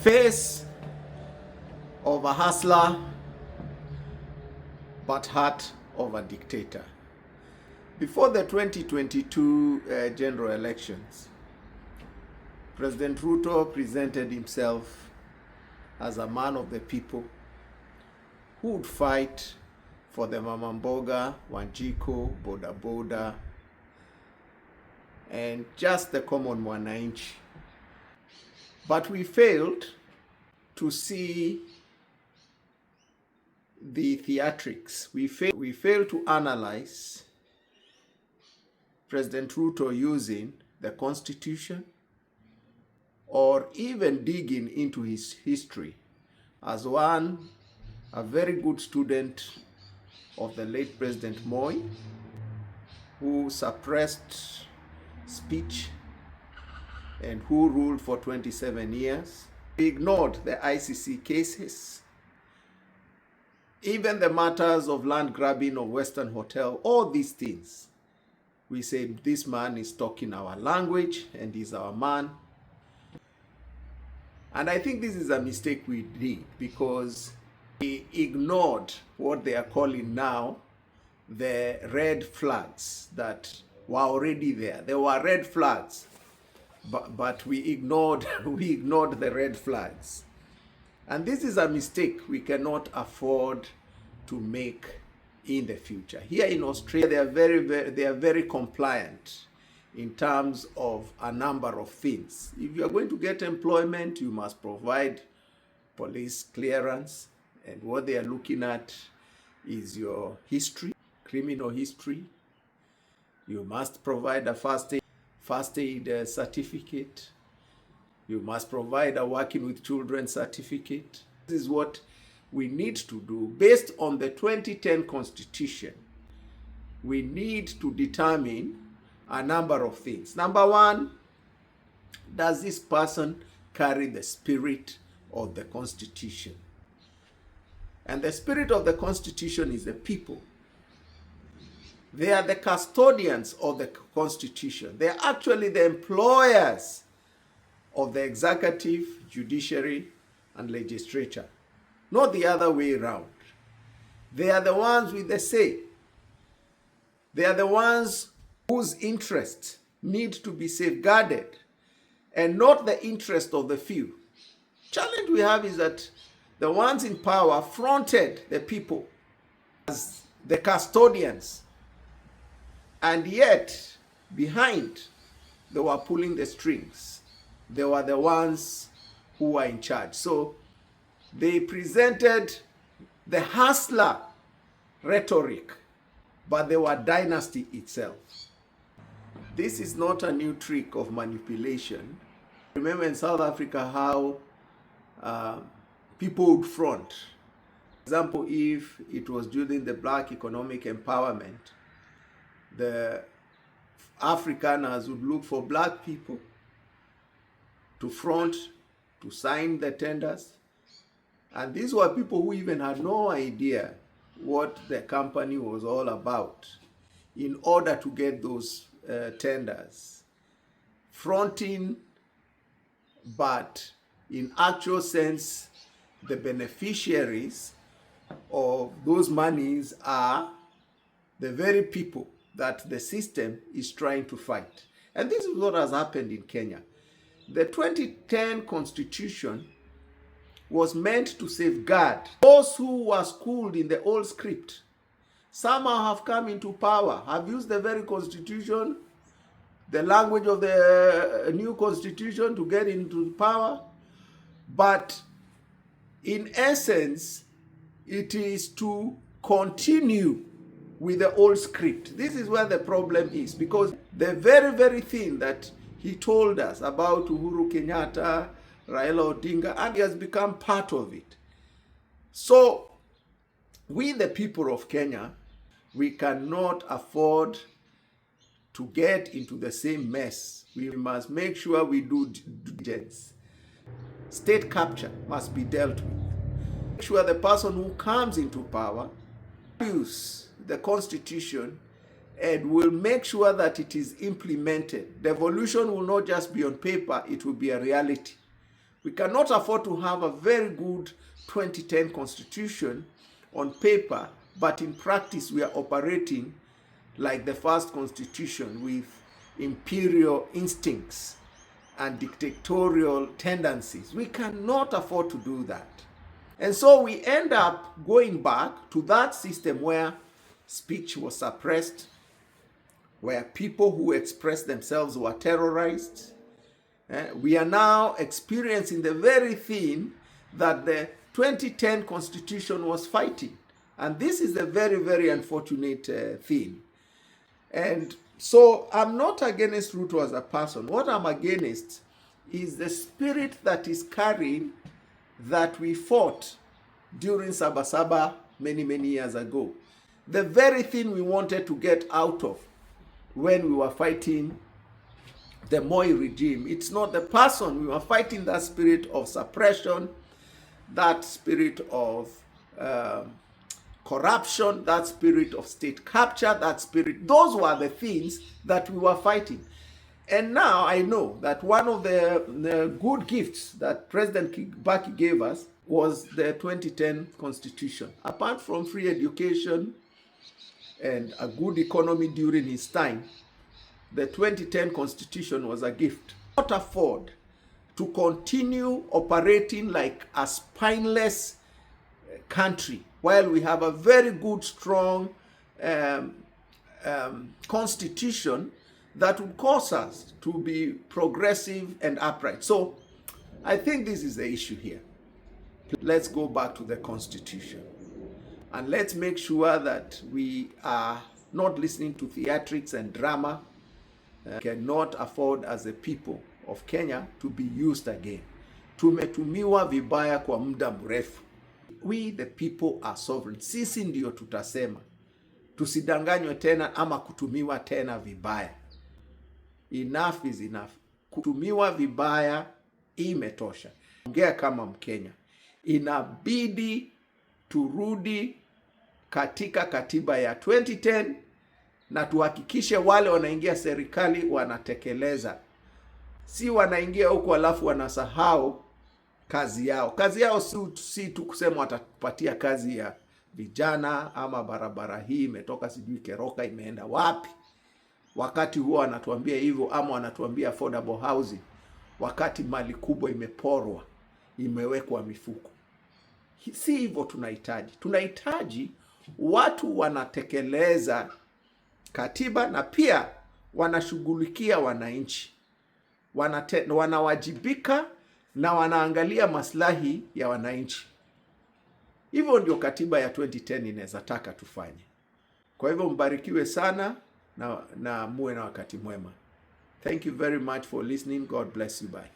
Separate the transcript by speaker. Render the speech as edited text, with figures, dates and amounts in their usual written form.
Speaker 1: Face of a hustler, but heart of a dictator. Before the 2022 general elections, President Ruto presented himself as a man of the people who would fight for the Mama Mboga, Wanjiko, Boda Boda, and just the common mwananchi. But we failed to see the theatrics. We failed to analyze President Ruto using the Constitution or even digging into his history as a very good student of the late President Moi, who suppressed speech and who ruled for 27 years. He ignored the ICC cases, even the matters of land grabbing of Western Hotel, all these things. We say this man is talking our language and he's our man. And I think this is a mistake we did because he ignored what they are calling now the red flags that were already there. There were red flags, but we ignored the red flags. And this is a mistake we cannot afford to make in the future. Here in Australia, they are very compliant in terms of a number of things. If you are going to get employment, you must provide police clearance, and what they are looking at is your history, criminal history. You must provide a first aid certificate. You must provide a working with children certificate. This is what we need to do based on the 2010 Constitution. We need to determine a number of things. Number one, does this person carry the spirit of the Constitution? And the spirit of the Constitution is the people. They are the custodians of the Constitution. They are actually the employers of the executive, judiciary, and legislature, not the other way around. They are the ones with the say. They are the ones whose interests need to be safeguarded and not the interest of the few. Challenge we have is that the ones in power fronted the people as the custodians, and yet behind they were pulling the strings. They were the ones who were in charge. So they presented the hustler rhetoric, but they were dynasty itself. This is not a new trick of manipulation. Remember in South Africa how people would front. For example, if it was during the Black economic empowerment, the Afrikaners would look for black people to front, to sign the tenders. And these were people who even had no idea what the company was all about in order to get those tenders. Fronting, but in actual sense, the beneficiaries of those monies are the very people that the system is trying to fight. And this is what has happened in Kenya. The 2010 Constitution was meant to safeguard those who were schooled in the old script. Somehow have come into power, have used the very Constitution, the language of the new Constitution to get into power. But in essence, it is to continue with the old script. This is where the problem is, because the very, very thing that he told us about Uhuru Kenyatta, Raila Odinga, and he has become part of it. So we, the people of Kenya, we cannot afford to get into the same mess. We must make sure we do diligence. State capture must be dealt with. Make sure the person who comes into power use the Constitution and will make sure that it is implemented. The evolution will not just be on paper, it will be a reality. We cannot afford to have a very good 2010 constitution on paper, but in practice we are operating like the first constitution with imperial instincts and dictatorial tendencies. We cannot afford to do that. And so we end up going back to that system where speech was suppressed, where people who expressed themselves were terrorized. We are now experiencing the very thing that the 2010 constitution was fighting. And this is a very, very unfortunate thing. And so I'm not against Ruto as a person. What I'm against is the spirit that is carrying that we fought during Sabasaba many, many years ago. The very thing we wanted to get out of when we were fighting the Moi regime. It's not the person. We were fighting that spirit of suppression, that spirit of corruption, that spirit of state capture, that spirit. Those were the things that we were fighting. And now I know that one of the good gifts that President Kibaki gave us was the 2010 constitution. Apart from free education and a good economy during his time, the 2010 constitution was a gift. We cannot afford to continue operating like a spineless country while we have a very good, strong constitution that would cause us to be progressive and upright. So I think this is the issue here. Let's go back to the constitution and let's make sure that we are not listening to theatrics and drama. Cannot afford as a people of Kenya to be used again. Tumetumiwa vibaya kwa muda mrefu. We the people are sovereign. Sisi ndio tutasema. Tusidanganywe tena ama kutumiwa tena vibaya. Enough is enough. Kutumiwa vibaya imetosha. Ongea kama Mkenya. Inabidi turudi katika katiba ya 2010 na tuhakikishe wale wanaingia serikali wanatekeleza. Si wanaingia huko alafu wanasahau kazi yao. Kazi yao si tu kusema watapatia kazi ya vijana ama barabara hii imetoka sijui Keroka imeenda wapi. Wakati huo wanatuambia hivyo ama wanatuambia affordable housing. Wakati mali kubwa imeporwa, imewekwa mifuko. Si hivyo tunahitaji. Tunahitaji watu wanatekeleza katiba na pia wanashughulikia wananchi. Wanawajibika na wanaangalia maslahi ya wananchi. Hivyo ndio katiba ya 2010 inaweza taka tufanye. Kwa hivyo mbarikiwe sana na muwe na wakati mwema. Thank you very much for listening. God bless you. Bye.